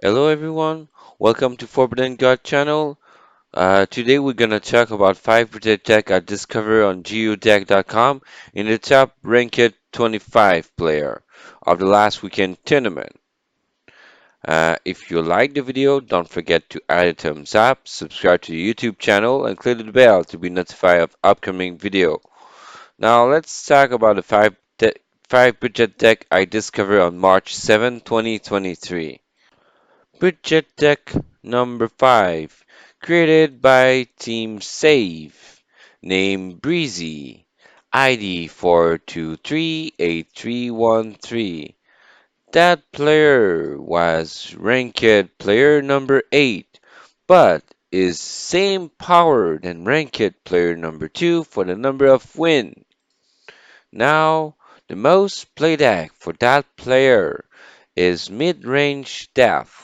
Hello everyone, welcome to Forbidden God channel. Today we're gonna talk about 5 protect deck I discovered on geodeck.com in the top ranked 25 player of the last weekend tournament. If you like the video, don't forget to add a thumbs up, subscribe to the YouTube channel, and click the bell to be notified of upcoming video. Now let's talk about the 5 budget deck I discovered on March 7, 2023. Budget Deck number 5, created by Team Save, name Breezy, ID 4238313. That player was ranked player number 8, but is same power than ranked player number 2 for the number of win. Now, the most played deck for that player is Midrange Death.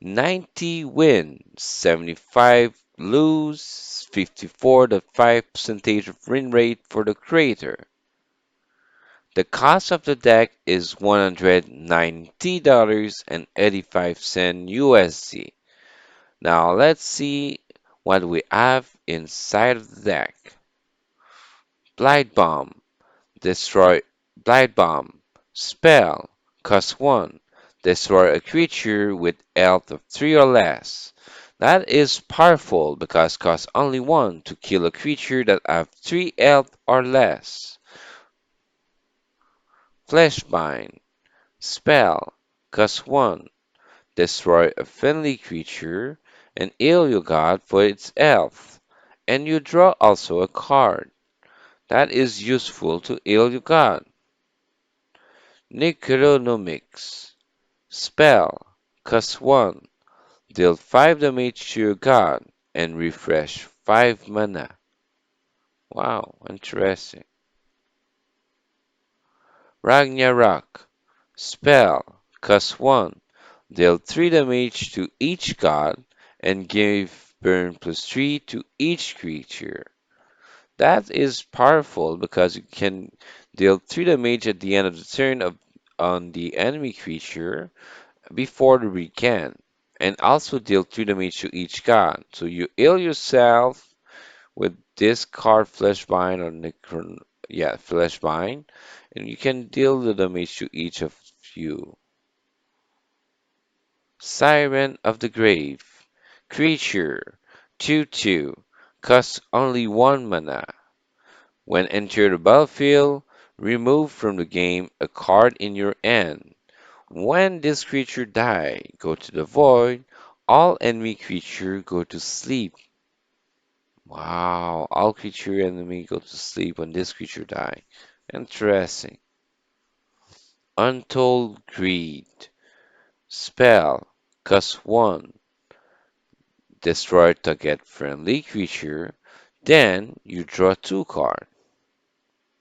90 wins, 75 lose, 54.5 percentage of win rate for the creator. The cost of the deck is $190.85 USD. Now let's see what we have inside of the deck. Blight Bomb. Destroy Blight Bomb. Spell. Cost 1. Destroy a creature with health of 3 or less. That is powerful because costs only 1 to kill a creature that have 3 health or less. Fleshbind. Spell. Cost 1. Destroy a friendly creature and heal your god for its health. And you draw also a card. That is useful to heal your god. Necronomics. Spell. Cost 1. Deal 5 damage to your god and refresh 5 mana. Wow, interesting. Ragnarok. Spell. Cost 1. Deal 3 damage to each god and give burn plus 3 to each creature. That is powerful because you can deal 3 damage at the end of the turn on the enemy creature before the weekend, and also deal 2 damage to each god. So you heal yourself with this card Fleshbind or Fleshbind, and you can deal the damage to each of you. Siren of the Grave. Creature 2/2. Costs only 1 mana. When enter the battlefield, remove from the game a card in your hand. When this creature die, go to the void. All enemy creature go to sleep. Wow, all creature enemy go to sleep when this creature die. Interesting. Untold Greed. Spell. Cost 1. Destroy target friendly creature. Then you draw 2 cards.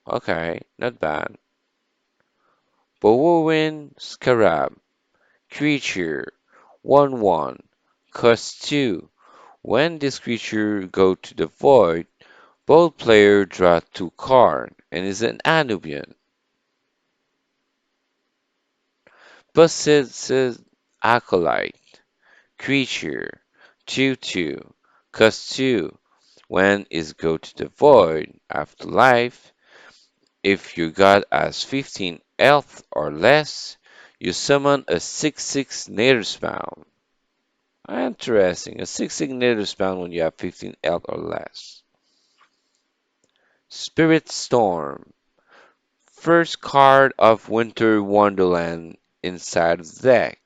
Okay, not bad. Bowowin Scarab. Creature 1/1. Cost 2. When this creature go to the void, both players draw 2 cards and is an Anubian. Possessed Acolyte. Creature 2/2. Cost 2. When is go to the void, afterlife, if your god has 15 health or less, you summon a 6/6 nature spell. Interesting, a 6/6 nature spell when you have 15 health or less. Spirit Storm. First card of Winter Wonderland inside of the deck.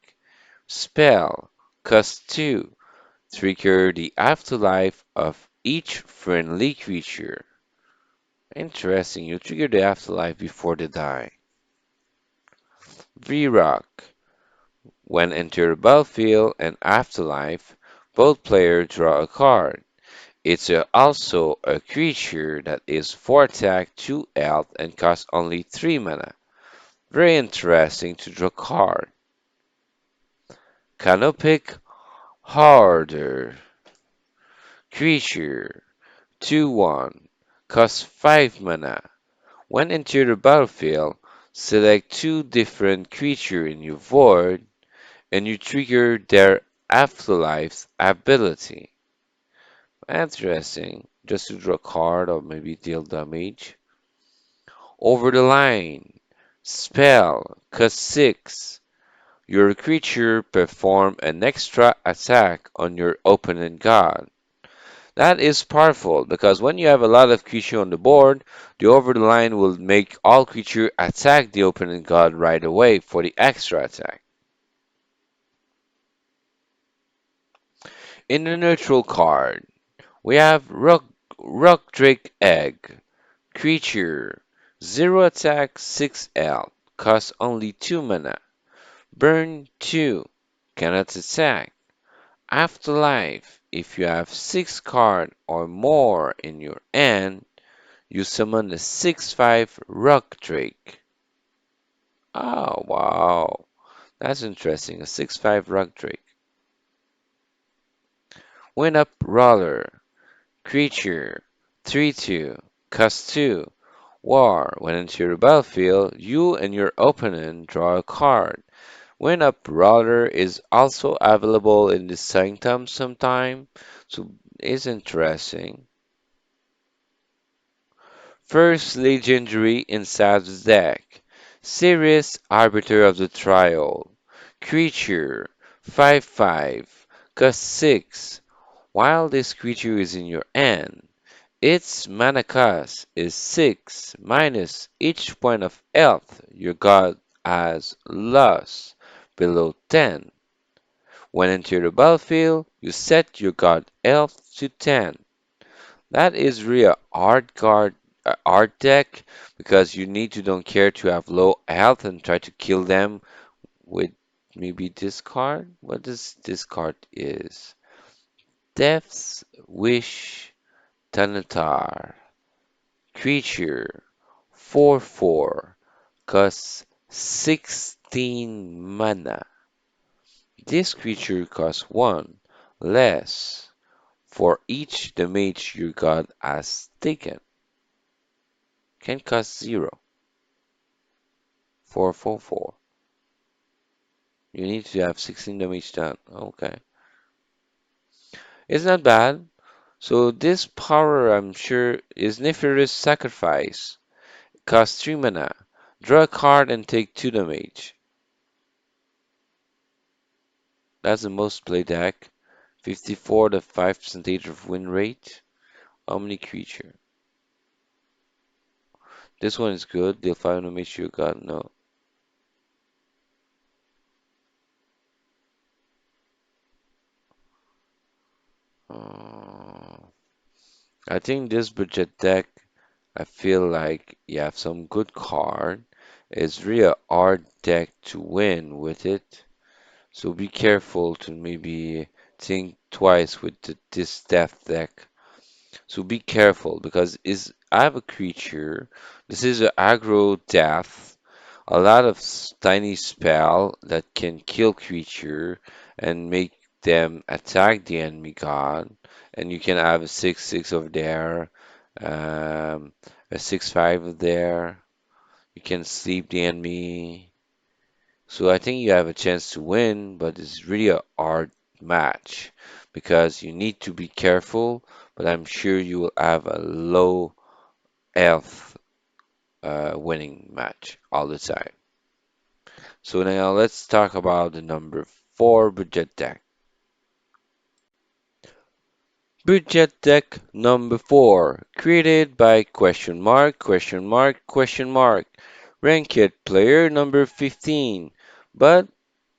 Spell. Cost 2. Trigger the afterlife of each friendly creature. Interesting, you trigger the afterlife before they die. V-Rock. When enter the battlefield and afterlife, both players draw a card. It's also a creature that is 4 attack, 2 health, and costs only 3 mana. Very interesting to draw card. Canopic Harder. Creature 2/1. Costs 5 mana. When enter the battlefield, select 2 different creatures in your board and you trigger their Afterlife's ability. Interesting. Just to draw a card or maybe deal damage. Over the line. Spell. Cost 6. Your creature perform an extra attack on your opponent god. That is powerful because when you have a lot of creature on the board, the over the line will make all creature attack the opponent god right away for the extra attack. In the neutral card, we have Rock Drake Egg. Creature. 0 attack, 6 health. Costs only 2 mana. Burn 2. Cannot attack. Afterlife. If you have 6 cards or more in your hand, you summon a 6/5 Rock Drake. Oh, wow. That's interesting. A 6/5 Rock Drake. Wind Up Roller. Creature. 3/2. Cost 2. War. When into your battlefield, you and your opponent draw a card. Wind Up Roller is also available in the Sanctum sometime, so it's interesting. First legendary inside the deck. Sirius, Arbiter of the Trial. Creature 5/5. Cost 6. While this creature is in your hand, its mana cost is 6 minus each point of health your god has lost below 10. When enter the battlefield, you set your god health to 10. That is really a hard deck because you need to don't care to have low health and try to kill them with maybe this card. What does this card is? Death's Wish Tanatar. Creature 4/4 costs 16 mana. This creature costs 1 less for each damage your god has taken. Can cost 0. 4/4/4. You need to have 16 damage done. Okay. It's not bad. So this power, I'm sure, is Nefarious Sacrifice. Cost 3 mana. Draw a card and take 2 damage. That's the most played deck. 54 to 5% of win rate. Omni creature. This one is good. Deal 5 damage to your god. No. Uh, I think this budget deck, I feel like you have some good card. It's really a hard deck to win with it. So be careful to maybe think twice with this death deck. So be careful because is I have a creature. This is an aggro death. A lot of tiny spell that can kill creature and make them attack the enemy god. And you can have a 6/6 over there, a 6/5 there. You can sleep the enemy. So I think you have a chance to win, but it's really a hard match because you need to be careful. But I'm sure you will have a low health winning match all the time. So now let's talk about the number 4 budget deck. Budget deck number 4, created by question mark, question mark, question mark. Ranked player number 15, but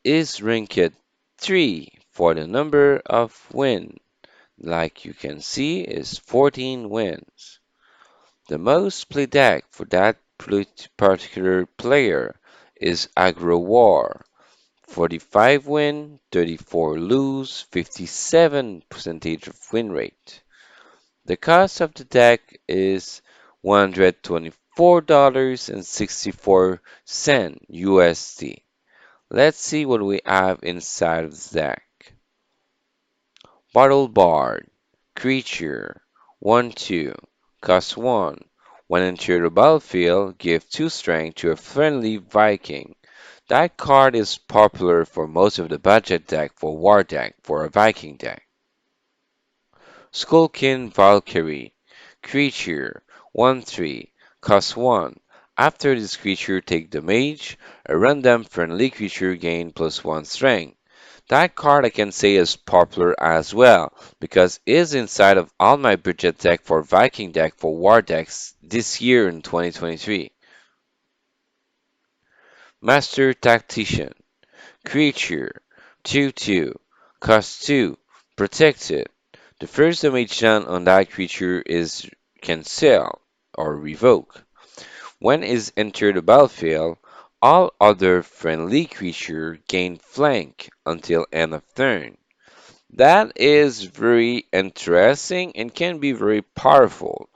is ranked 3 for the number of wins. Like you can see is 14 wins. The most played deck for that particular player is Aggro War. 45 win, 34 lose, 57% of win rate. The cost of the deck is $124.64 USD. Let's see what we have inside of the deck. Bottle Bard. Creature. 1/2. Cost 1. When enter the battlefield, give 2 strength to a friendly Viking. That card is popular for most of the budget deck for War deck for a Viking deck. Skulkin Valkyrie. Creature 1/3. Cost 1. After this creature take damage, a random friendly creature gain +1 strength. That card I can say is popular as well because it is inside of all my budget deck for Viking deck for War decks this year in 2023. Master Tactician. Creature 2/2. Cost 2. Protected. The first damage done on that creature is cancel or revoke. When is entered the battlefield, all other friendly creature gain flank until end of turn. That is very interesting and can be very powerful.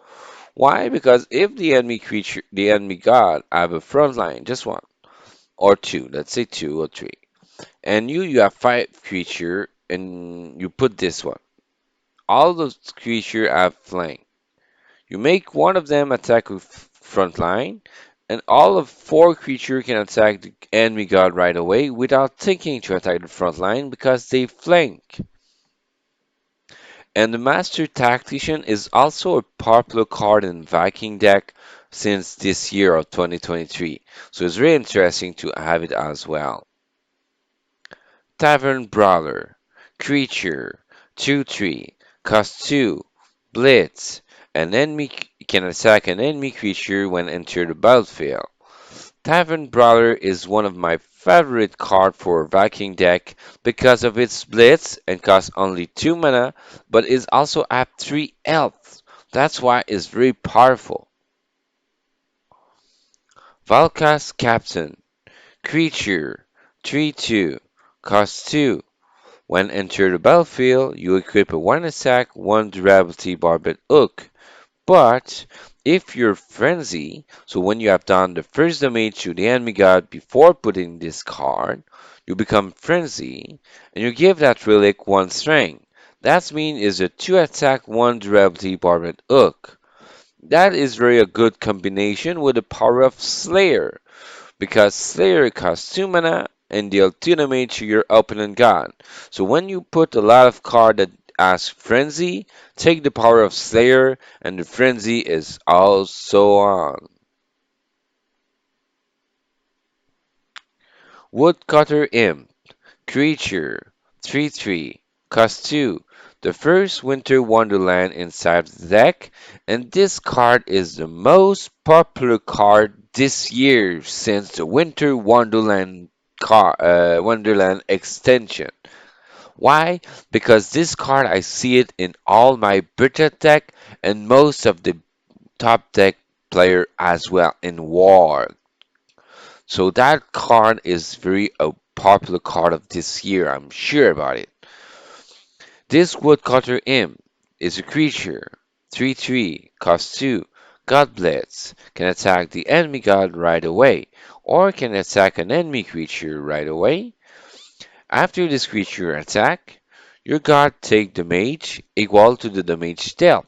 Why? Because if the enemy creature, the enemy god, have a front line, just one or two, let's say two or three, and you have five creature, and you put this one. All those creature have flank. You make one of them attack with front line, and all of four creature can attack the enemy god right away without thinking to attack the front line because they flank. And the Master Tactician is also a popular card in Viking deck since this year of 2023. So it's really interesting to have it as well. Tavern Brawler. Creature. 2/3. Cost 2. Blitz. An enemy can attack an enemy creature when enter the battlefield. Tavern Brawler is one of my favorite cards for Viking deck because of its blitz and costs only 2 mana, but is also at 3 health. That's why it's very powerful. Valka's Captain. Creature. 3/2. Costs 2. When enter the battlefield, you equip a 1 attack, 1 durability barbed hook. But if you're frenzy, so when you have done the first damage to the enemy god before putting this card, you become frenzy and you give that relic 1 strength. That means is a 2 attack, 1 durability barbed hook. That is very a good combination with the power of Slayer because Slayer costs 2 mana and deal 2 damage to your opponent god. So when you put a lot of card that ask Frenzy, take the power of Slayer and the Frenzy is also on. Woodcutter Imp. Creature. 3/3. Cost 2. The first Winter Wonderland inside the deck, and this card is the most popular card this year since the Winter Wonderland extension. Why? Because this card I see it in all my budget deck and most of the top deck player as well in War. So that card is very a popular card of this year. I'm sure about it. This Woodcutter Imp is a creature. 3/3, cost 2. God Blitz can attack the enemy god right away, or can attack an enemy creature right away. After this creature attack, your god take damage equal to the damage dealt.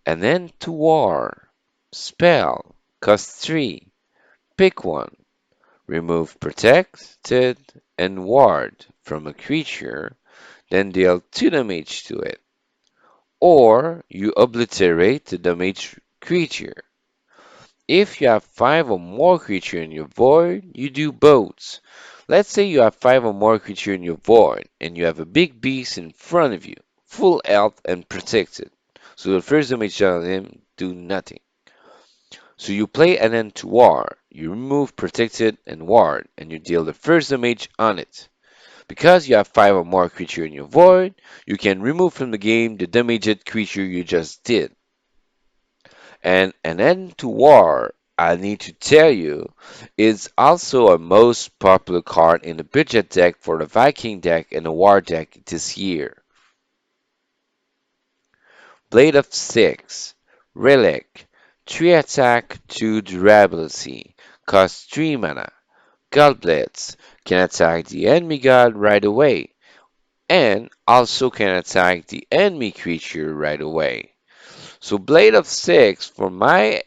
And then to war. Spell. Cost 3. Pick one. Remove protected and ward from a creature, then deal 2 damage to it. Or you obliterate the damaged creature. If you have 5 or more creature in your void, you do both. Let's say you have 5 or more creature in your void, and you have a big beast in front of you, full health and protected. So the first damage on him do nothing. So you play an end to war. You remove protected and ward, and you deal the first damage on it. Because you have 5 or more creature in your void, you can remove from the game the damaged creature you just did. And an end to war, I need to tell you, is also a most popular card in the budget deck for the Viking deck and the War deck this year. Blade of Six, Relic, 3 attack, 2 durability, costs 3 mana. God Blitz can attack the enemy god right away, and also can attack the enemy creature right away. So Blade of Six, for my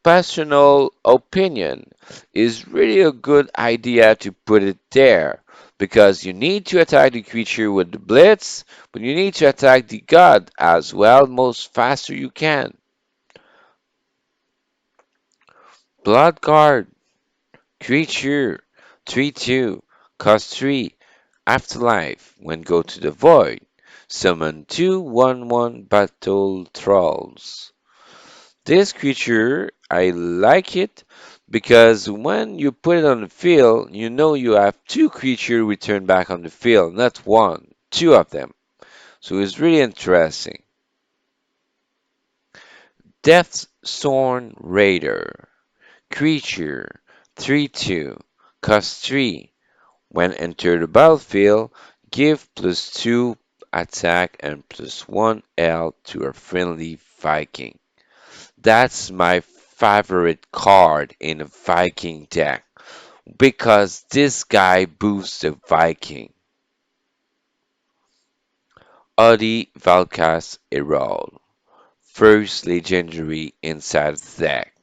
personal opinion, is really a good idea to put it there because you need to attack the creature with the blitz, but you need to attack the god as well, most faster you can. Blood guard, creature, 3/2, cost 3, afterlife, when go to the void. Summon 2/1/1 battle trolls. This creature, I like it because when you put it on the field, you know you have two creatures return back on the field, not one, two of them. So it's really interesting. Death's Sworn Raider. Creature 3/2. Cost 3. When enter the battlefield, give +2 attack and +1 L to a friendly Viking. That's my favorite card in a Viking deck because this guy boosts the Viking. Adi Valkas Erol. First legendary inside the deck.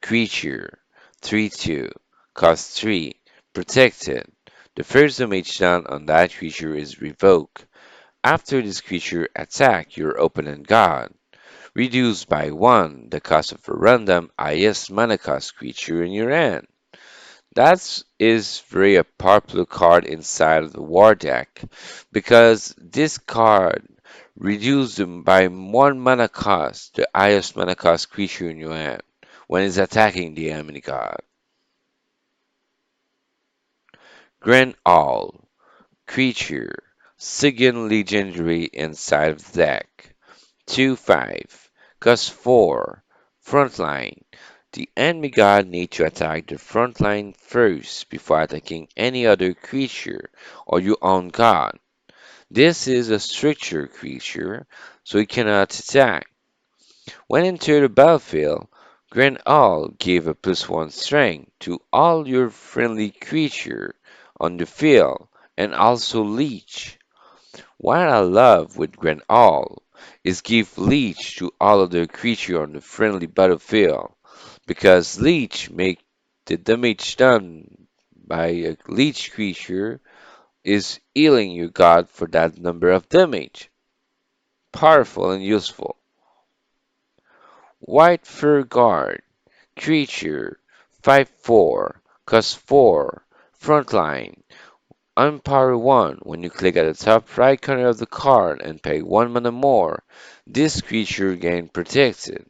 Creature 3/2. Cost 3. Protected. The first damage done on that creature is revoked. After this creature attack your opponent god, reduced by 1 the cost of a random highest mana cost creature in your hand. That is very a popular card inside of the war deck because this card reduces them by 1 mana cost, the highest mana cost creature in your hand, when it's attacking the enemy god. Grand All, creature, second legendary inside of the deck. 2/5, cost 4, frontline. The enemy god needs to attack the frontline first before attacking any other creature or your own god. This is a structure creature, so it cannot attack. When enter the battlefield, grant all give a +1 strength to all your friendly creature on the field and also leech. What I love with Grand All is give Leech to all other creature on the friendly battlefield, because Leech make the damage done by a Leech creature is healing your god for that number of damage. Powerful and useful. White Fur Guard, creature, 5/4, cost 4, frontline. Unpower 1 when you click at the top right corner of the card and pay 1 mana more, this creature gains protected.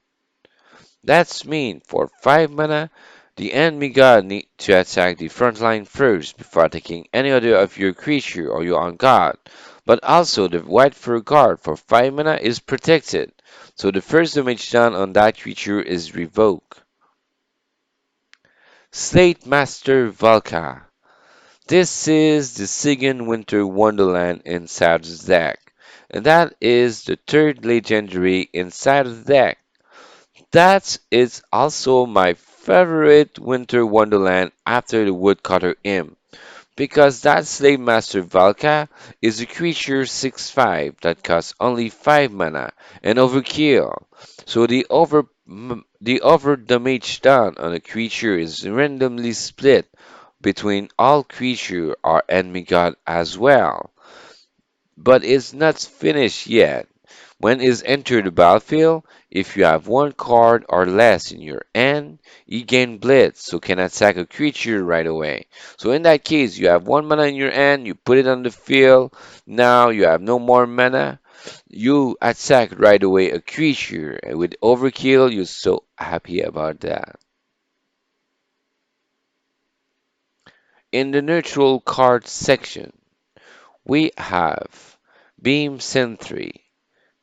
That's mean for 5 mana, the enemy god need to attack the front line first before attacking any other of your creature or your own god. But also the white fur guard for 5 mana is protected, so the first damage done on that creature is revoked. Slate Master Valka. This is the second Winter Wonderland inside the deck, and that is the third legendary inside of the deck. That is also my favorite Winter Wonderland after the Woodcutter Imp, because that Slave Master Valka is a creature 6/5 that costs only 5 mana and overkill. So the over damage done on a creature is randomly split between all creature or enemy god as well. But it's not finished yet. When it's entered the battlefield, if you have one card or less in your hand, you gain Blitz, so can attack a creature right away. So in that case, you have 1 mana in your hand, you put it on the field, now you have no more mana, you attack right away a creature. And with Overkill, you're so happy about that. In the neutral card section, we have Beam Sentry,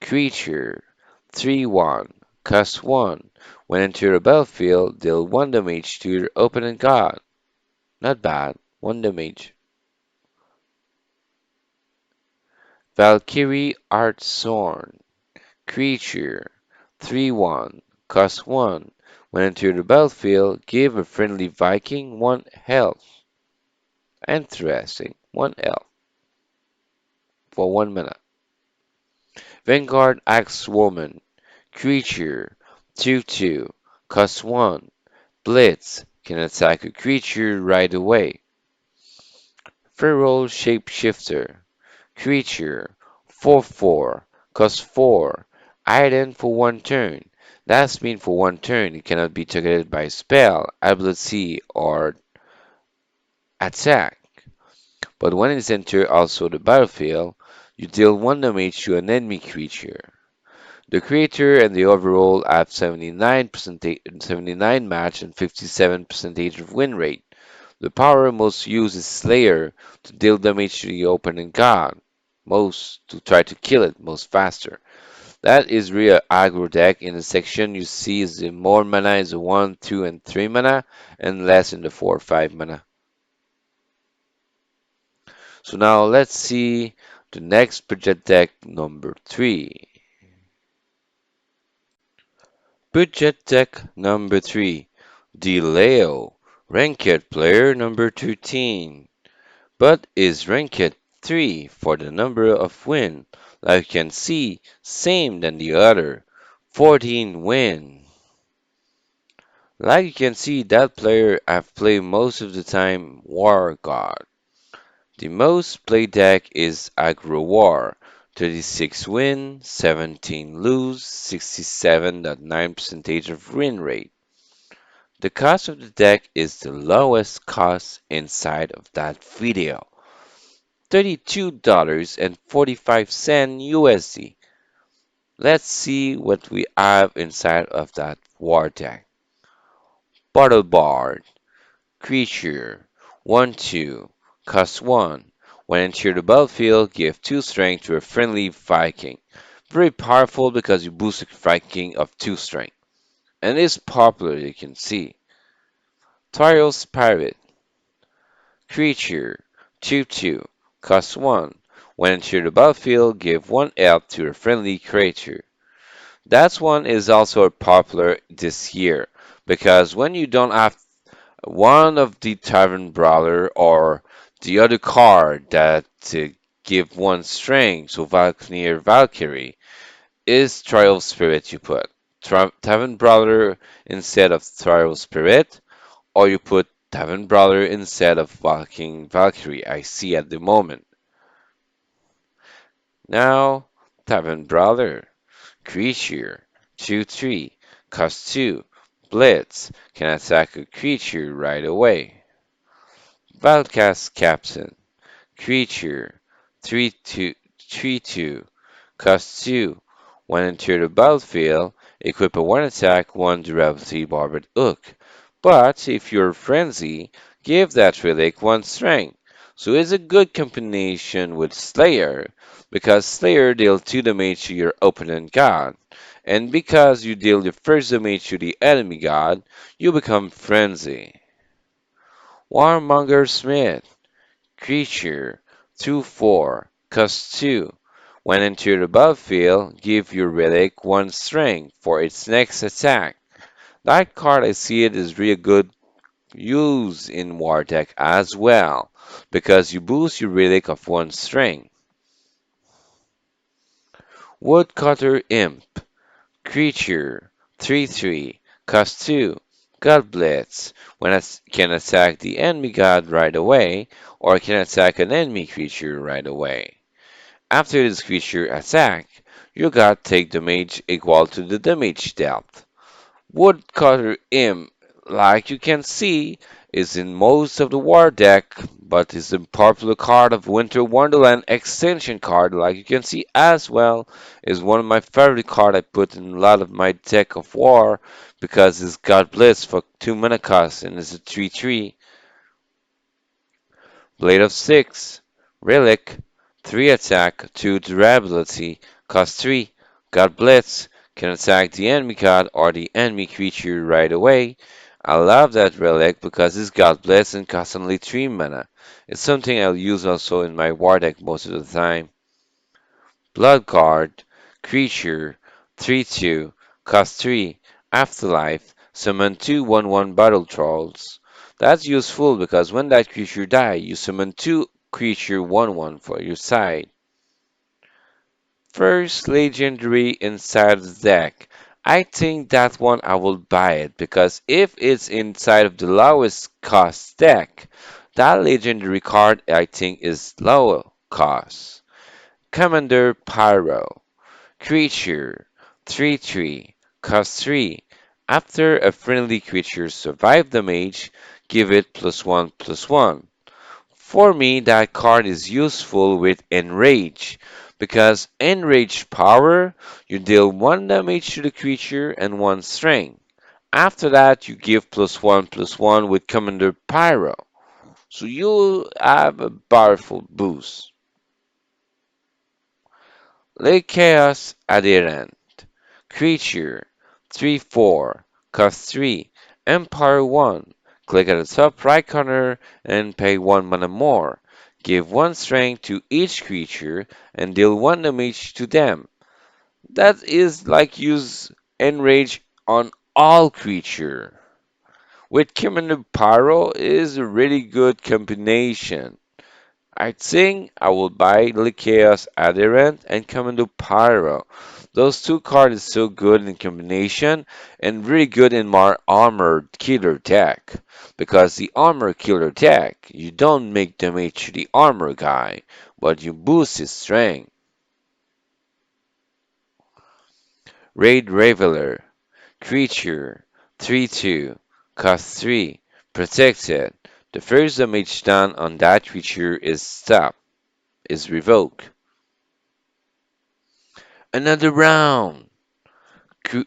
creature, 3/1, cost 1. When enter the battlefield, deal 1 damage to your opponent god. Not bad, 1 damage. Valkyrie Art Sorn, creature, 3/1, cost 1. When enter the battlefield, give a friendly Viking 1 health. Interesting, 1 health for 1 mana. Vanguard Axe Woman, creature, 2/2, Cost 1. Blitz can attack a creature right away. Feral Shapeshifter. Creature 4/4. Cost 4. Item for 1 turn. That's mean for 1 turn it cannot be targeted by spell, ability, or attack. But when it's entered also the battlefield, you deal 1 damage to an enemy creature. The creator and the overall have 79 match and 57% of win rate. The power most used is Slayer to deal damage to the opponent god, most to try to kill it most faster. That is real aggro deck. In the section you see is the more mana is the 1, 2, and 3 mana, and less in the 4, 5 mana. So now let's see the next budget deck number 3. Budget deck number 3. Deleo, ranked player number 13. But is ranked 3 for the number of win. Like you can see, same than the other. 14 win. Like you can see, that player I've played most of the time War God. The most played deck is Aggro War. 36 win, 17 lose, 67.9% of win rate. The cost of the deck is the lowest cost inside of that video. $32.45 USD. Let's see what we have inside of that war deck. Bottle Bard. Creature 1/2. Cost 1. When enter the battlefield, give 2 strength to a friendly Viking. Very powerful because you boost a Viking of 2 strength. And is popular, you can see. Trials Pirate. Creature 2/2. Cost 1. When enter the battlefield, give 1 help to a friendly creature. That one is also popular this year because when you don't have one of the Tavern Brawler or the other card that give 1 strength, so Valkyrie Valkyrie, is Trial Spirit you put. Tavern Brawler instead of Trial Spirit, or you put Tavern Brawler instead of Valkyrie, I see at the moment. Now, Tavern Brawler. Creature 2/3. Cost 2. Blitz can attack a creature right away. Wildcast Captain. Creature 3/2. Cost 2. When enter the battlefield, equip a 1 attack, 1 durability barbed hook. But if you're frenzy, give that relic 1 strength. So it's a good combination with Slayer, because Slayer deals 2 damage to your opponent god. And because you deal the first damage to the enemy god, you become frenzy. Warmonger Smith. Creature 2/4. Cost 2. When enter the battlefield, give your relic 1 strength for its next attack. That card I see it is really good use in War Deck as well, because you boost your relic of 1 strength. Woodcutter Imp. Creature 3/3. Cost 2. God Blitz. When it can attack the enemy god right away, or can attack an enemy creature right away. After this creature attack, your god take damage equal to the damage dealt. Woodcutter Imp, like you can see, is in most of the war deck, but is a popular card of Winter Wonderland extension card, like you can see as well, is one of my favorite card I put in a lot of my deck of war, because it's got Blitz for 2 mana cost and it's a 3/3. Blade of Six, Relic, 3 attack, 2 durability, cost 3, got Blitz, can attack the enemy god or the enemy creature right away. I love that relic because it's got Blitz and costs only 3 mana. It's something I'll use also in my war deck most of the time. Blood Guard, creature, 3/2, cost 3, afterlife, summon 2 1/1 battle trolls. That's useful because when that creature dies, you summon 2 creature 1/1 for your side. First legendary inside the deck, I think that one I will buy it because if it's inside of the lowest cost deck, that legendary card I think is lower cost. Commander Pyro, creature, 3/3, cost 3. After a friendly creature survive damage, give it +1/+1. For me, that card is useful with Enrage, because Enrage power, you deal 1 damage to the creature and 1 strength. After that, you give +1/+1 with Commander Pyro, so you have a powerful boost. Lake Chaos Adherent, creature, 3/4, cost 3, Empire 1. Click at the top right corner and pay 1 mana more. Give 1 strength to each creature and deal 1 damage to them. That is like use Enrage on all creature. With Commander Pyro is a really good combination. I think I will buy Lycaeus Adherent and Commando Pyro. Those two cards is so good in combination and really good in my armored killer deck. Because the armor killer deck, you don't make damage to the armor guy, but you boost his strength. Raid Raveler, creature, 3/2, cost 3, protected. The first damage done on that creature is stop, is revoked. Another round.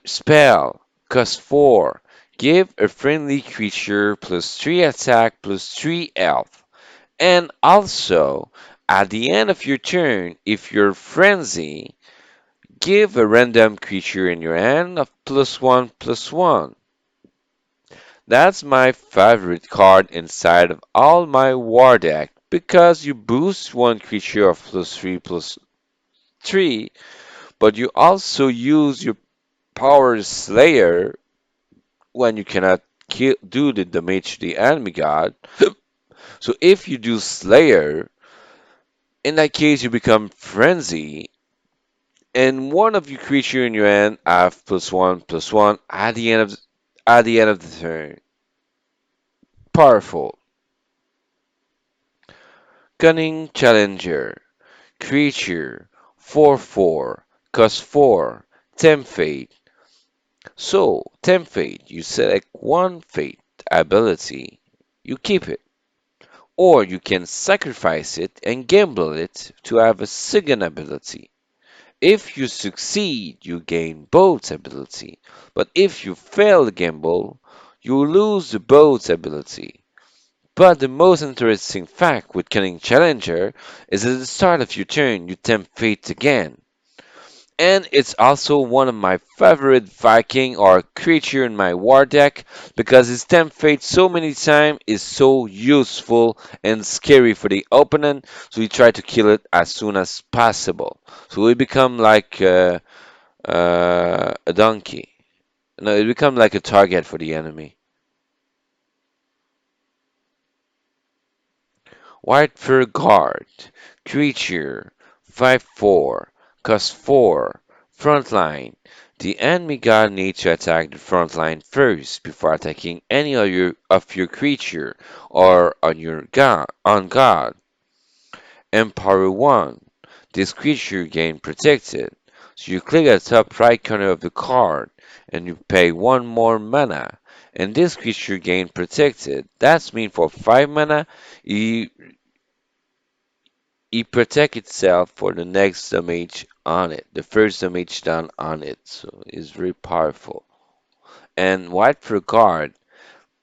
Spell. Cost 4. Give a friendly creature +3 attack +3 health. And also, at the end of your turn, if you're frenzy, give a random creature in your hand of +1/+1. That's my favorite card inside of all my war deck because you boost one creature of +3/+3, but you also use your Power Slayer when you cannot do the damage to the enemy god. So if you do Slayer, in that case you become Frenzy, and one of your creature in your hand have +1/+1 at the end of the turn. Powerful. Cunning Challenger. Creature 4/4. Cost 4. Tempt Fate. So, Tempt Fate, you select one fate ability, you keep it. Or you can sacrifice it and gamble it to have a second ability. If you succeed, you gain both ability, but if you fail the gamble, you lose the both ability. But the most interesting fact with Cunning Challenger is at the start of your turn you tempt fate again. And it's also one of my favorite Viking or creature in my war deck because his tempt fate so many times is so useful and scary for the opponent, so you try to kill it as soon as possible. So it become like a donkey. No, it become like a target for the enemy. White Fur Guard, creature, 5/4, cost 4, frontline. The enemy god needs to attack the front line first before attacking any of your creature or on god. Empower 1. This creature gain protected. So you click at the top right corner of the card and you pay 1 more mana. And this creature gain protected. That's mean for 5 mana, he it protect itself for the next damage on it, the first damage done on it. So it's very powerful. And White for guard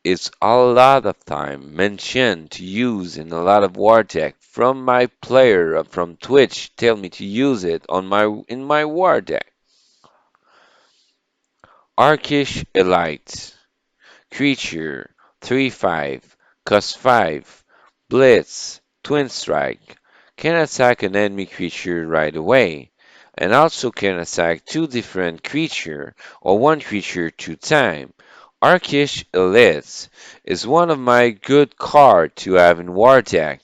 is a lot of time mentioned to use in a lot of war deck. From my player from Twitch tell me to use it on my in my war deck. Arkish Elite. Creature 3/5, cost 5, Blitz, Twin Strike, can attack an enemy creature right away, and also can attack two different creature or one creature 2 times. Arkish Elite is one of my good cards to have in War deck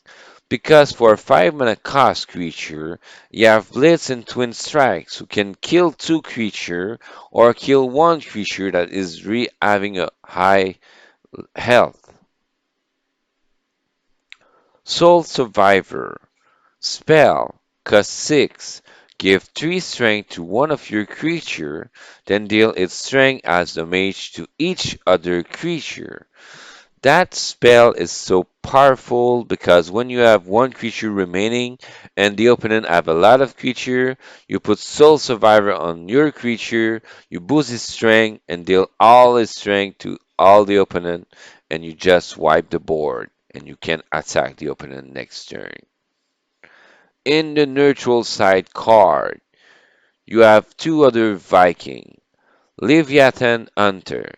Because for a 5 mana cost creature, you have Blitz and Twin Strikes who can kill two creature or kill one creature that is having a high health. Soul Survivor. Spell. Cost 6. Give 3 strength to one of your creature, then deal its strength as damage to each other creature. That spell is so powerful because when you have one creature remaining and the opponent have a lot of creature, you put Soul Survivor on your creature, you boost his strength and deal all his strength to all the opponent, and you just wipe the board and you can attack the opponent next turn. In the neutral side card, you have two other Viking. Leviathan Hunter.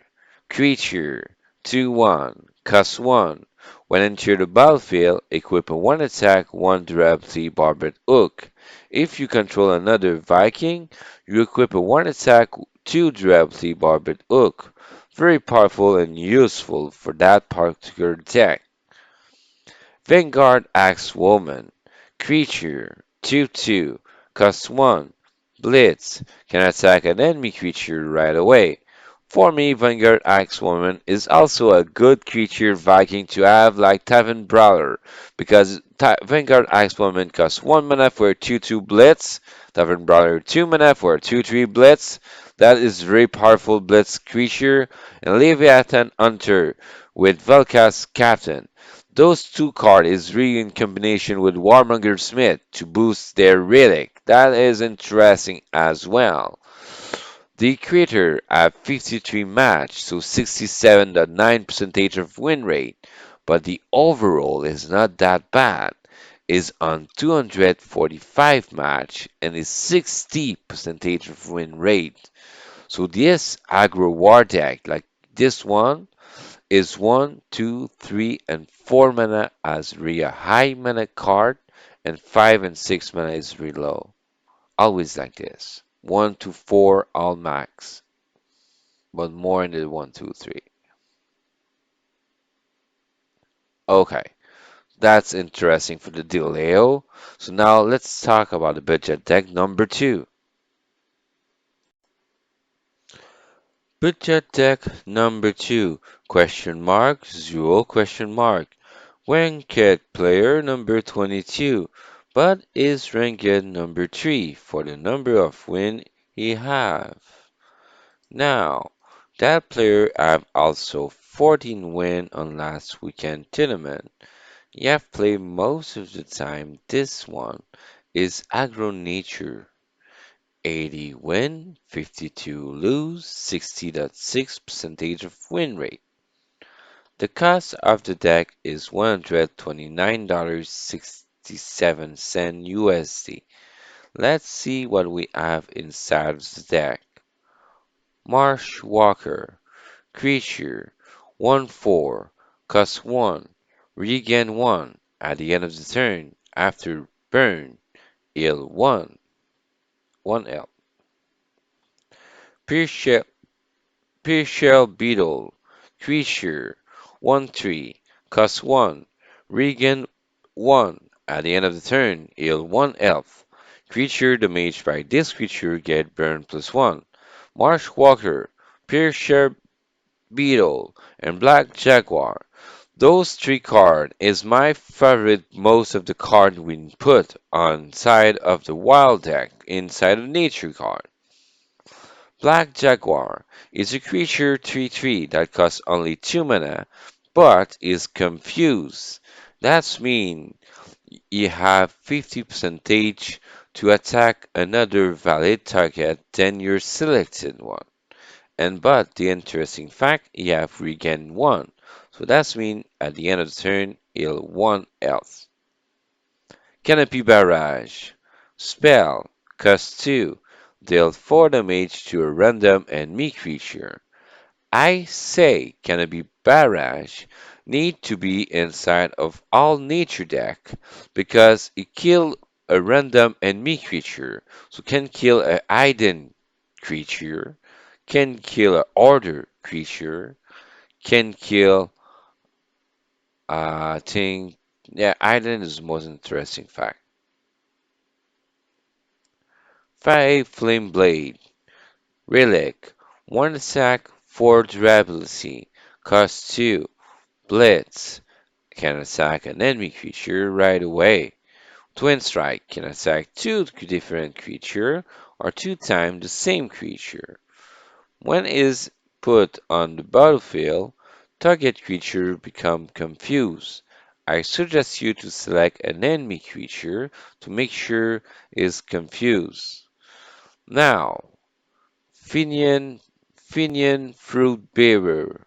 Creature 2/1. Cost 1. When enter the battlefield, equip a 1 attack, 1 durability barbed hook. If you control another Viking, you equip a 1 attack, 2 durability barbed hook. Very powerful and useful for that particular deck. Vanguard Axewoman. Creature 2/2. Cost 1. Blitz. Can attack an enemy creature right away. For me, Vanguard Axewoman is also a good creature Viking to have like Tavern Brawler because Vanguard Axewoman costs 1 mana for a 2/2 Blitz, Tavern Brawler 2 mana for a 2/3 Blitz. That is very powerful Blitz creature. And Leviathan Hunter with Velka's Captain. Those two cards is really in combination with Warmonger Smith to boost their relic. That is interesting as well. The creator at 53 match, so 67.9 percentage of win rate, but the overall is not that bad. Is on 245 match and is 60 percentage of win rate. So this Aggro War deck, like this one, is 1, 2, 3, and 4 mana as Ria high mana card, and 5 and 6 mana is really low. Always like this. 1 to 4 all max, but more in the 1, 2, 3. Okay, that's interesting for the Deleo. So now let's talk about the budget deck number 2. Budget deck number 2, question mark, 0 question mark. Ranked player number 22, but is ranked number 3 for the number of win he have. Now, that player have also 14 win on last weekend tournament. You have played most of the time. This one is Aggro Nature. 80 win, 52 lose, 60.6 percentage of win rate. The cost of the deck is $129.67 USD. Let's see what we have inside of the deck. Marsh Walker, creature, 1/4, cost 1, regain 1 at the end of the turn. After burn, heal 1, 1 L. Pierce Shell Beetle, creature, 1/3, cost 1, regain 1 at the end of the turn, heal 1 health. Creature damaged by this creature get burn +1. Marsh Walker, Shell Beetle, and Black Jaguar. Those three cards is my favorite most of the card we put on side of the wild deck inside of nature card. Black Jaguar is a creature 3/3 that costs only 2 mana, but is confused. That means you have 50 percentage to attack another valid target than your selected one. And but the interesting fact, you have regain 1. So that means at the end of the turn, heal 1 else. Canopy Barrage. Spell. Cost 2. Deal 4 damage to a random enemy creature. I say Canopy Barrage need to be inside of all nature deck because it kill a random enemy creature. So can kill a hidden creature, can kill a order creature, can kill thing. Yeah, island is the most interesting fact. 5 Flame Blade. Relic. 1 attack, 4 durability. Cost 2. Blitz. Can attack an enemy creature right away. Twin Strike can attack 2 different creature or 2 times the same creature. When is put on the battlefield, target creature become confused. I suggest you to select an enemy creature to make sure is confused. Now, Finian, Finian Fruit Bearer,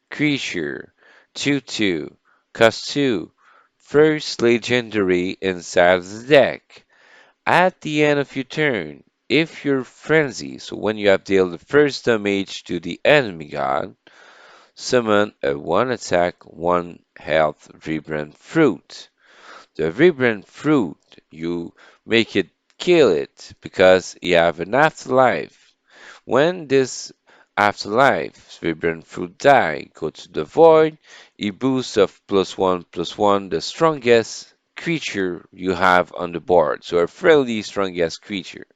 creature, 2/2, cost 2, first legendary inside the deck. At the end of your turn, if you're frenzy, so when you have dealt the first damage to the enemy god, summon a 1 attack, 1 health vibrant fruit. The vibrant fruit, you make it kill it because you have an afterlife. When this afterlife vibrant fruit die, go to the void, it boosts of +1/+1 the strongest creature you have on the board. So a fairly strongest creature.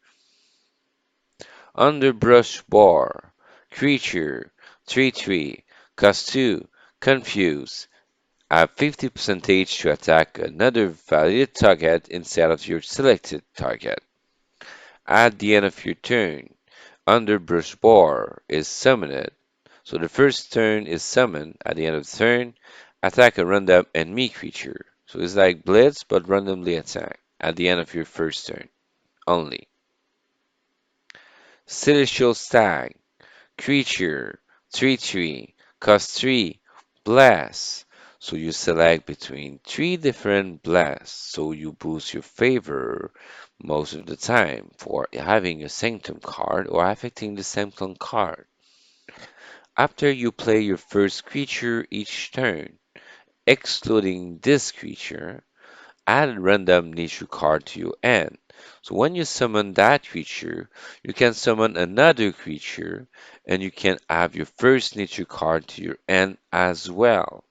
Underbrush Bar. Creature 3/3. Cost 2. Confuse. Have 50 percentage to attack another valid target instead of your selected target. At the end of your turn, Underbrush Bar is summoned. So the first turn is summoned. At the end of the turn, attack a random enemy creature. So it's like Blitz, but randomly attack. At the end of your first turn only. Celestial Stag. Creature 3/3. Cost 3. Blast. So you select between 3 different blasts. So you boost your favor most of the time for having a Sanctum card or affecting the Sanctum card. After you play your first creature each turn, excluding this creature, add a random nature card to your hand. So when you summon that creature, you can summon another creature, and you can add your first nature card to your hand as well.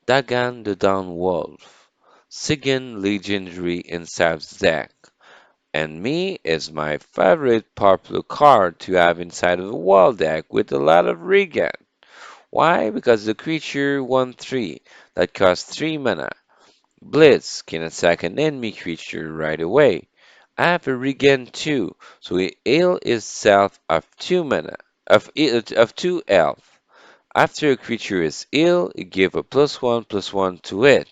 Dagan the Dawn Wolf, second legendary in Sav's deck, and me is my favorite popular card to have inside of a wall deck with a lot of regen. Why? Because the creature 1/3 that costs 3 mana. Blitz can attack an enemy creature right away. I have a regen too, so it heal itself of 2 mana, of 2 health. After a creature is ill, it give a +1/+1 to it.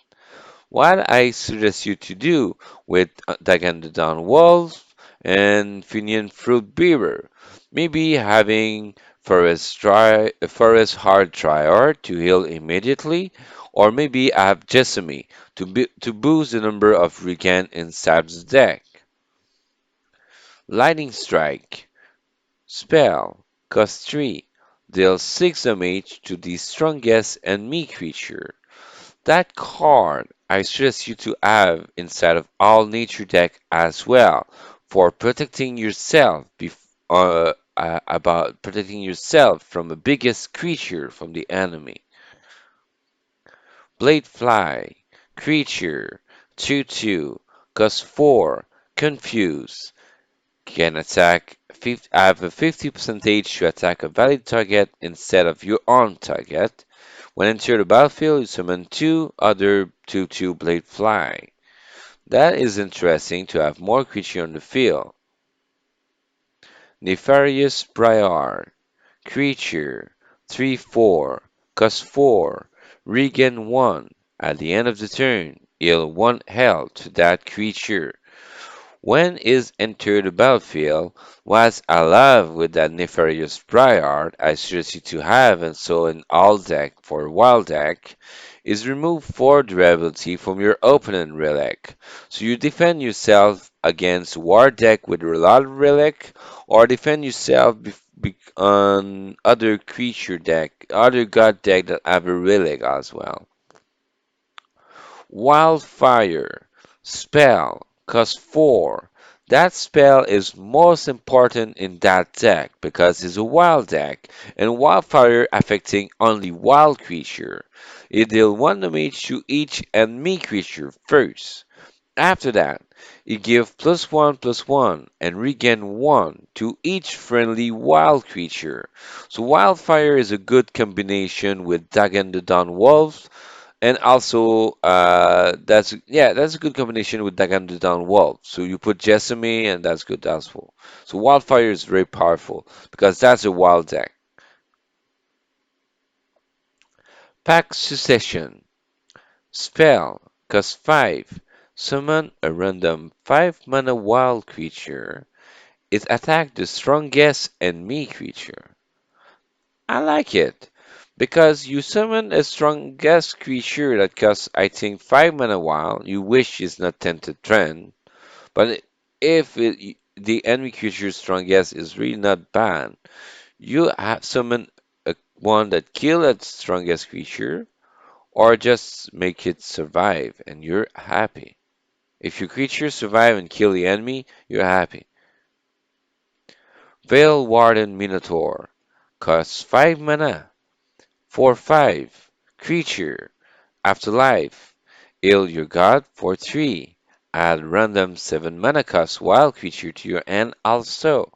What I suggest you to do with Dagandadan Wolf and Finian Fruit Bearer, maybe having Forest Hard Trier to heal immediately, or maybe have Jessamy to boost the number of regen in Sab's deck. Lightning Strike spell cost 3, deals 6 damage to the strongest enemy creature. That card I suggest you to have inside of all nature deck as well for protecting yourself about protecting yourself from the biggest creature from the enemy. Bladefly, creature, 2/2, cost 4, confuse, can attack, have a 50 percentage to attack a valid target instead of your own target. When enter the battlefield, you summon 2 other 2/2 Blade Fly. That is interesting to have more creature on the field. Nefarious Briar. Creature 3/4. Cost 4. Regen 1. At the end of the turn, heal 1 health to that creature. When is entered the battlefield, what I love with that Nefarious Briar I suggest you to have and so in all deck for wild deck is remove 4 durability from your opponent relic. So you defend yourself against war deck with a lot of relic or defend yourself on other creature deck, other god deck that have a relic as well. Wildfire spell cost 4. That spell is most important in that deck because it's a wild deck and wildfire affecting only wild creature. It deals 1 damage to each enemy creature first. After that, it gives +1/+1 and regain 1 to each friendly wild creature. So wildfire is a good combination with Dagon the Dawn Wolf and also, that's a good combination with Dagan the Down Wall. So you put Jessamy, and that's good as well. So Wildfire is very powerful because that's a wild deck. Pack Succession spell cost 5. Summon a random 5 mana wild creature. It attack the strongest enemy creature. I like it because you summon a strongest creature that costs, I think, 5 mana wild. You wish is not Tented Trend. But if the enemy creature's strongest is really not bad, you summon one that kill that strongest creature, or just make it survive, and you're happy. If your creature survive and kill the enemy, you're happy. Veil Warden Minotaur costs 5 mana for 5 creature. Afterlife, heal your god for 3. Add random 7 mana cost wild creature to your hand also.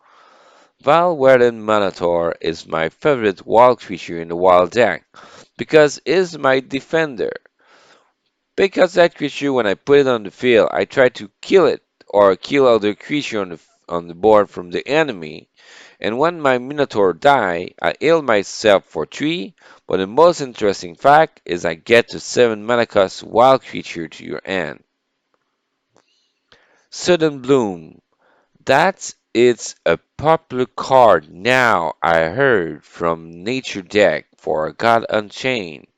Valwaren Minotaur is my favorite wild creature in the wild deck because it is my defender. Because that creature, when I put it on the field, I try to kill it or kill other creature on the board from the enemy. And when my Minotaur die, I heal myself for 3. But the most interesting fact is I get to 7 mana cost wild creature to your hand. Sudden Bloom. That's it's a popular card now, I heard from Nature deck for God Unchained.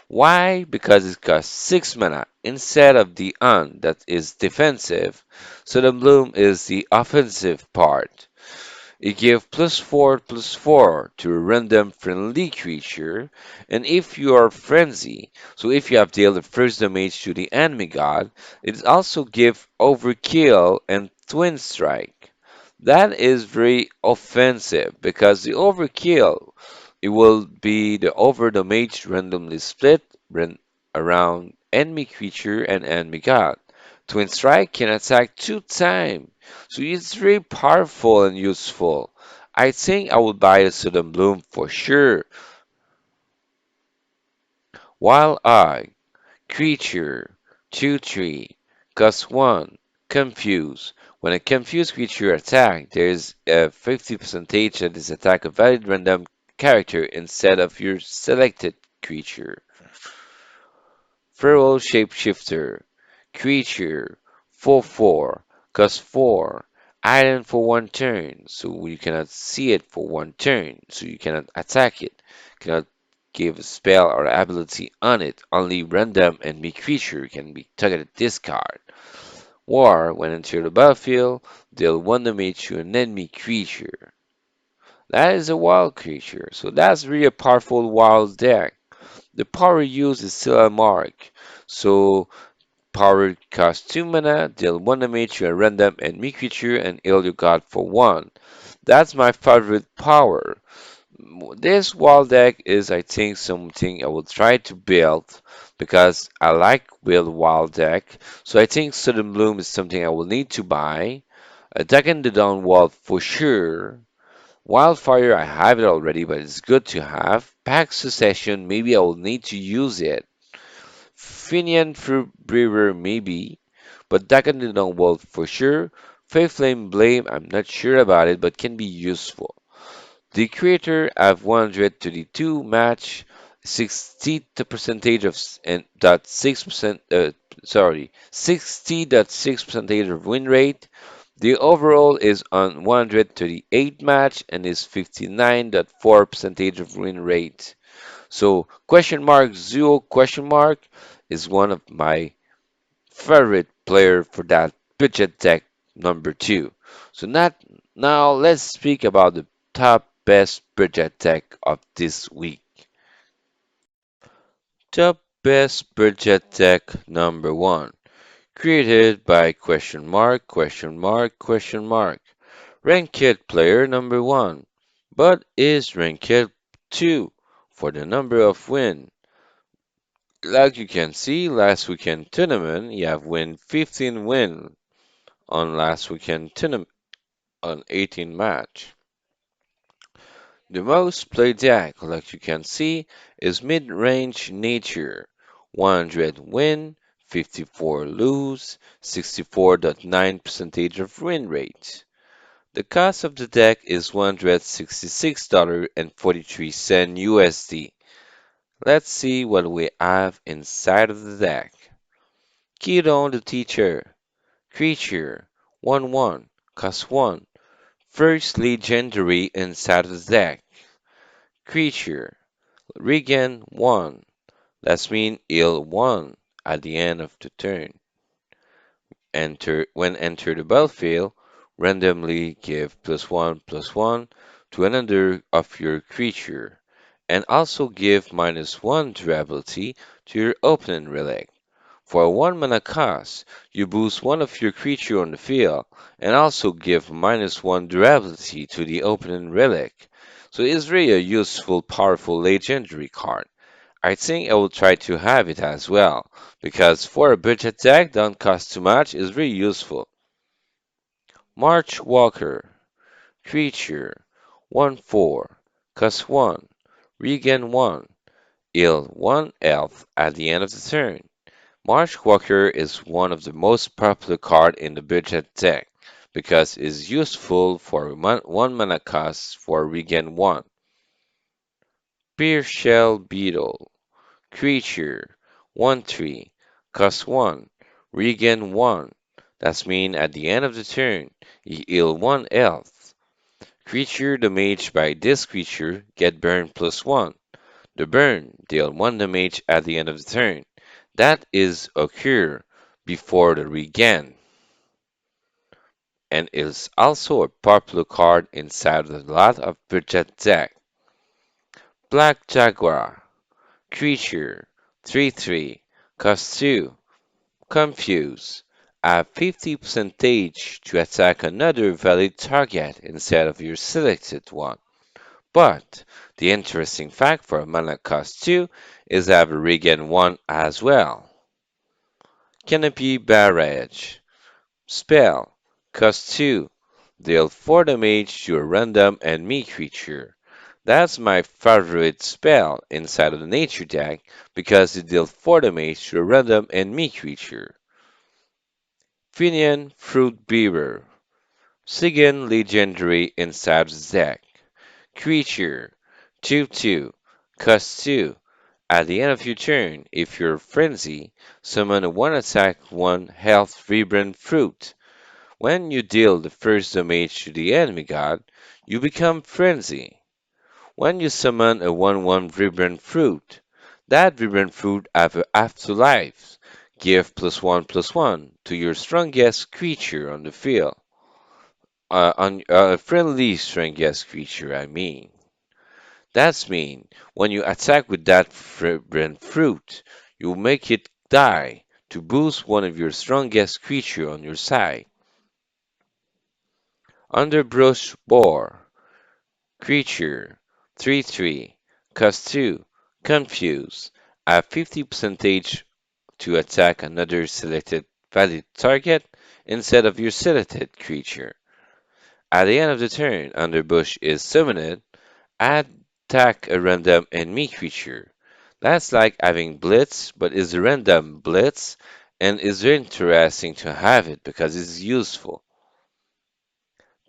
Why? Because it costs 6 mana instead of the that is defensive, so the bloom is the offensive part. It gives +4/+4 to a random friendly creature, and if you are frenzy, so if you have dealt the first damage to the enemy god, it also gives overkill and twin strike. That is very offensive because the overkill it will be the over damage randomly split around enemy creature and enemy god. Twin strike can attack 2 times, so it's very powerful and useful. I think I will buy the Sudden Bloom for sure. Wild Eye, creature, 2/3, cost 1, confuse. When a confused creature attack, there is a 50 percentage that is attack a valid random character instead of your selected creature. Feral Shapeshifter, creature, 4/4, cost 4, item for 1 turn, so you cannot see it for 1 turn, so you cannot attack it, cannot give a spell or ability on it, only random enemy creature can be targeted this card. War, when enter the battlefield, deal 1 damage to an enemy creature. That is a wild creature, so that's really a powerful wild deck. The power used is still a mark, so power costs 2 mana, deal 1 damage to a random enemy creature, and heal your god for 1. That's my favorite power. This wall deck is, I think, something I will try to build because I like build wall deck. So I think Sudden Bloom is something I will need to buy. Deck in the Dawn Wall for sure. Wildfire, I have it already, but it's good to have. Pack Succession, maybe I will need to use it. Finian Fruit Brewer, maybe. But Deck in the Dawn Wall for sure. Faith Flame Blame, I'm not sure about it, but can be useful. The creator have 132 match, 60 percentage of and dot 6% sorry 60.6 percentage of win rate. The overall is on 138 match and is 59.4 percentage of win rate. So question mark zero question mark is one of my favorite player for that budget deck number 2. So not now let's speak about the top best budget deck of this week. Top best budget deck number 1. Created by question mark, question mark, question mark. Ranked player number 1. But is ranked 2 for the number of win. Like you can see, last weekend tournament, you have win 15 win on last weekend tournament on 18 match. The most played deck, like you can see, is Midrange Nature. 100 win, 54 lose, 64.9% of win rate. The cost of the deck is $166.43 USD. Let's see what we have inside of the deck. Kidon the Teacher, Creature, 1/1, cost 1, first legendary inside of the deck. Creature, Regain 1, that's mean heal 1 at the end of the turn. Enter the battlefield, randomly give +1/+1 to another of your creature, and also give -1 durability to your opening relic. For a 1 mana cost, you boost one of your creature on the field, and also give -1 durability to the opening relic. So it's really a useful, powerful legendary card. I think I will try to have it as well, because for a budget deck don't cost too much is really useful. March Walker, creature, 1/4, cost 1, regain 1, heal 1 health at the end of the turn. March Walker is one of the most popular card in the budget deck, because it's useful for 1 mana cost for regain 1. Spear Shell Beetle, creature, 1/3, cost 1, regain 1. That's mean at the end of the turn, you heal 1 health. Creature damaged by this creature get burn +1. The burn deal 1 damage at the end of the turn. That is occur before the regain, and is also a popular card inside of a lot of budget deck. Black Jaguar, creature, 3/3, cost 2, confuse. Add 50% to attack another valid target instead of your selected one. But the interesting fact for mana cost 2 is have a regain 1 as well. Canopy Barrage. Spell. Cost 2. Deal 4 damage to a random enemy creature. That's my favorite spell inside of the nature deck because it deals 4 damage to a random enemy creature. Finian Fruit Bearer. Second legendary inside the deck. Creature. 2/2. Cost 2. At the end of your turn, if you're frenzy, summon a 1 attack 1 health vibrant fruit. When you deal the first damage to the enemy god, you become frenzy. When you summon a 1/1 vibrant fruit, that vibrant fruit have a afterlife. Give +1/+1 to your strongest creature on the field. On a friendly strongest creature, I mean. That's mean when you attack with that vibrant fruit, you make it die to boost one of your strongest creature on your side. Underbrush Boar, creature, 3/3, cost 2, confuse, add 50% to attack another selected valid target instead of your selected creature. At the end of the turn, Underbush is summoned, attack a random enemy creature. That's like having Blitz, but is a random Blitz, and is very interesting to have it because it's useful.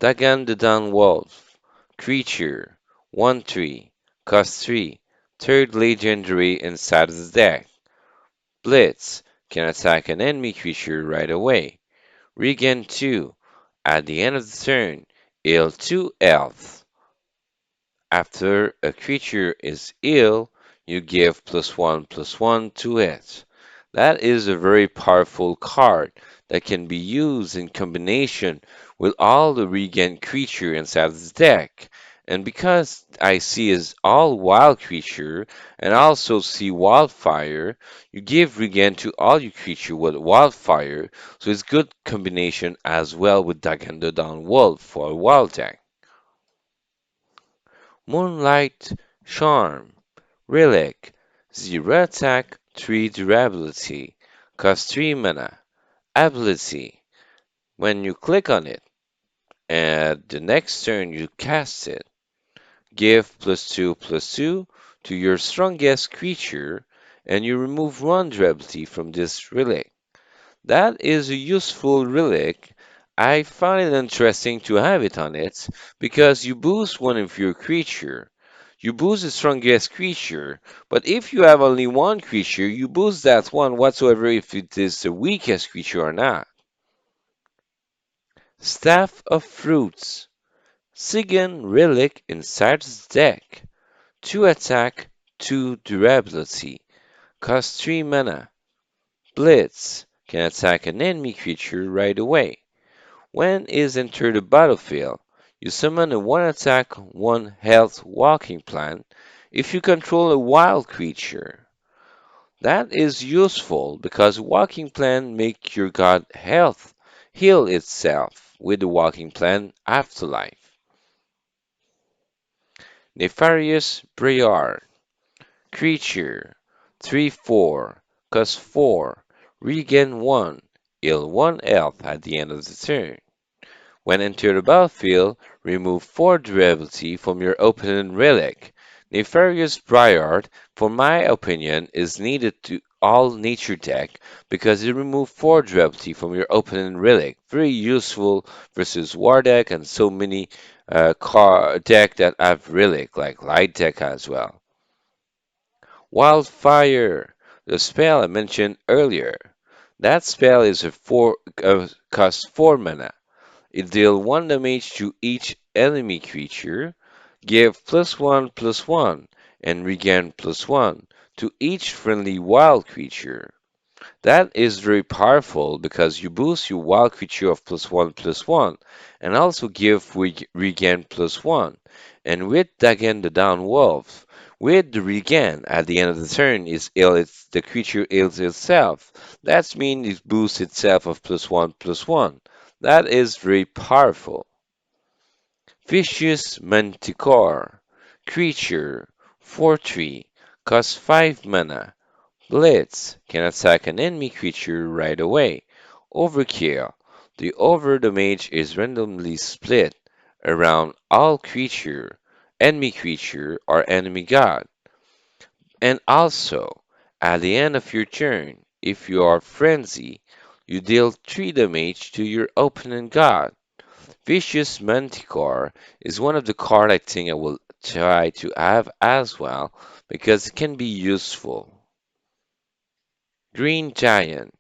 Dagan the Dawn Wolf, creature, 1/3, cost 3, third legendary inside of the deck. Blitz can attack an enemy creature right away. Regain 2, at the end of the turn, heal 2 health. After a creature is ill, you give +1/+1 to it. That is a very powerful card that can be used in combination with all the regain creature inside the deck, And because I see is all wild creature and also see wildfire, you give regen to all your creature with wildfire, so it's good combination as well with Dagendo Down Wolf for a wild deck. Moonlight Charm, Relic, 0 attack, 3 durability, cost 3 mana. Ability, when you click on it, and the next turn you cast it, give +2/+2 to your strongest creature, and you remove 1 durability from this relic. That is a useful relic. I find it interesting to have it on it because you boost one of your creature. You boost the strongest creature, but if you have only one creature, you boost that one whatsoever if it is the weakest creature or not. Staff of Fruits. Sigan relic inside the deck. 2 attack, 2 durability. Cost 3 mana. Blitz. Can attack an enemy creature right away. When is entered the battlefield, you summon a 1 attack, 1 health walking plant if you control a wild creature. That is useful because walking plant make your god health heal itself with the walking plant afterlife. Nefarious Briar. Creature 3/4, cost 4, regain 1, heal 1 health at the end of the turn. When enter the battlefield, remove 4 durability from your opponent relic. Nefarious Briard, for my opinion, is needed to all nature deck because it removes 4 durability from your opponent relic. Very useful versus war deck and so many car deck that have relic, like light deck as well. Wildfire, the spell I mentioned earlier. That spell is a cost 4 mana. It deals 1 damage to each enemy creature, give +1/+1, and regain +1 to each friendly wild creature. That is very powerful because you boost your wild creature of +1/+1 and also give regain +1. And with Dagon the Down Wolf, with the regain at the end of the turn is the creature heals itself. That means it boosts itself of +1/+1. That is very powerful. Vicious Manticore. Creature 4/3. Costs 5 mana. Blitz can attack an enemy creature right away. Overkill. The over damage is randomly split around all creature, enemy creature, or enemy god. And also, at the end of your turn, if you are frenzy, you deal 3 damage to your opponent god. Vicious Manticore is one of the card I think I will try to have as well because it can be useful. Green Giant.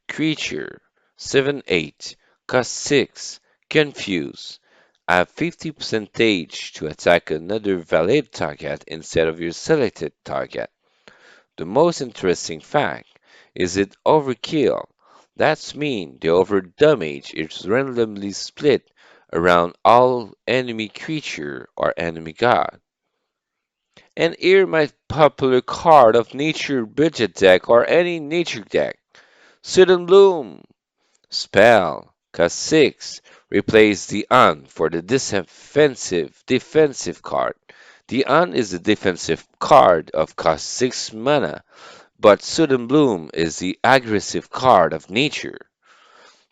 Creature 7/8, cost 6, confuse. Have 50 percentage to attack another valid target instead of your selected target. The most interesting fact is it overkill. That's mean the over damage is randomly split around all enemy creature or enemy god. And here my popular card of nature budget deck or any nature deck. Sudden Bloom. Spell, cost 6. Replace the Un for the defensive card. The Un is the defensive card of cost 6 mana, but Sudden Bloom is the aggressive card of nature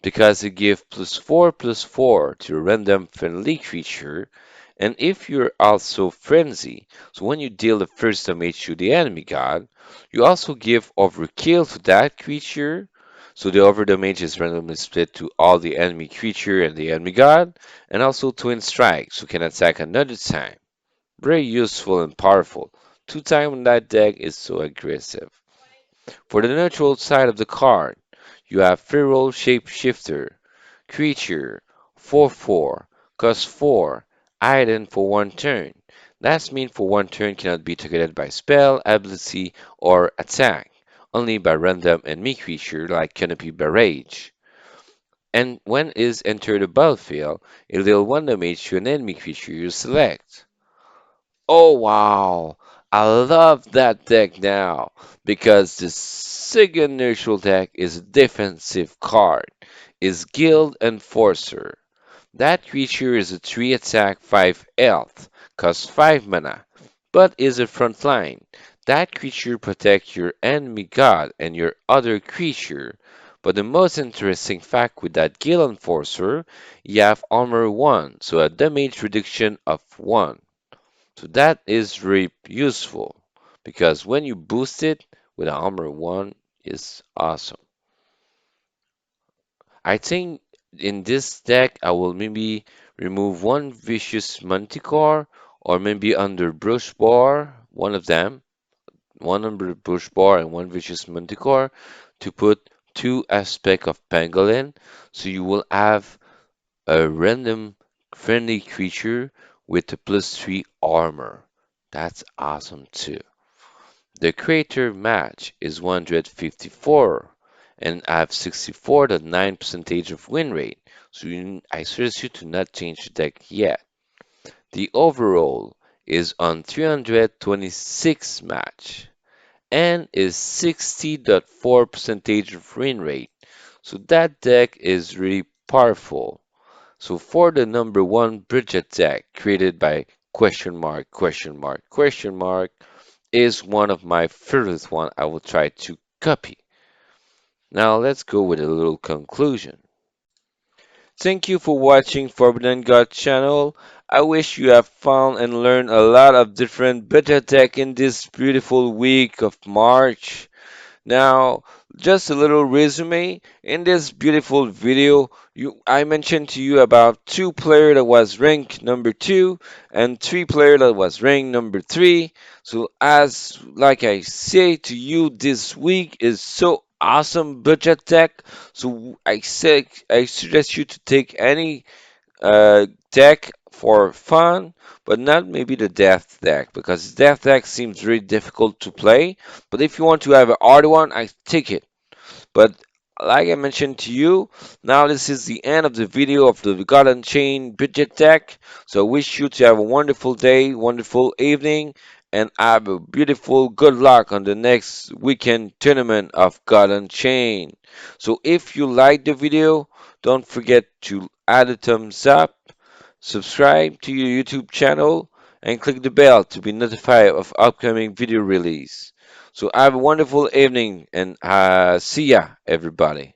because it gives +4/+4 to a random friendly creature, and if you're also frenzy, so when you deal the first damage to the enemy god, you also give overkill to that creature, so the over damage is randomly split to all the enemy creature and the enemy god, and also twin strike, so can attack another time. Very useful and powerful. 2 time on that deck is so aggressive. For the neutral side of the card, you have Feral Shapeshifter, creature, 4/4, cost 4, item for 1 turn. That means for 1 turn cannot be targeted by spell, ability, or attack, only by random enemy creature like Canopy Barrage. And when is entered the battlefield, it deals 1 damage to an enemy creature you select. Oh wow, I love that deck now because the second neutral deck is a defensive card, is Guild Enforcer. That creature is a 3 attack, 5 health, costs 5 mana, but is a frontline. That creature protects your enemy god and your other creature. But the most interesting fact with that Guild Enforcer, you have armor 1, so a damage reduction of 1. So that is very useful because when you boost it with armor 1 is awesome. I think in this deck I will maybe remove one vicious manticore or maybe under brush bar, one of them, one under brush bar and one vicious manticore to put two aspect of pangolin so you will have a random friendly creature with a +3 armor. That's awesome too. The creator match is 154 and I have 64.9% of win rate, so I suggest you to not change the deck yet. The overall is on 326 match and is 60.4% of win rate, so that deck is really powerful. So for the number one Bridget deck created by question mark question mark question mark is one of my favorite one I will try to copy. Now let's go with a little conclusion. Thank you for watching Forbidden God channel. I wish you have fun and learned a lot of different beta tech in this beautiful week of March. Now, just a little resume. In this beautiful video, I mentioned to you about two player that was ranked number two and three player that was ranked number three. So as like I say to you, this week is so awesome budget tech. So I suggest you to take any deck for fun, but not maybe the death deck because death deck seems very difficult to play. But if you want to have an hard one, I take it. But like I mentioned to you, now this is the end of the video of the God Unchained budget deck. So I wish you to have a wonderful day, wonderful evening, and have a beautiful good luck on the next weekend tournament of God Unchained. So if you like the video, don't forget to add a thumbs up, subscribe to your YouTube channel, and click the bell to be notified of upcoming video release. So have a wonderful evening and see ya, everybody.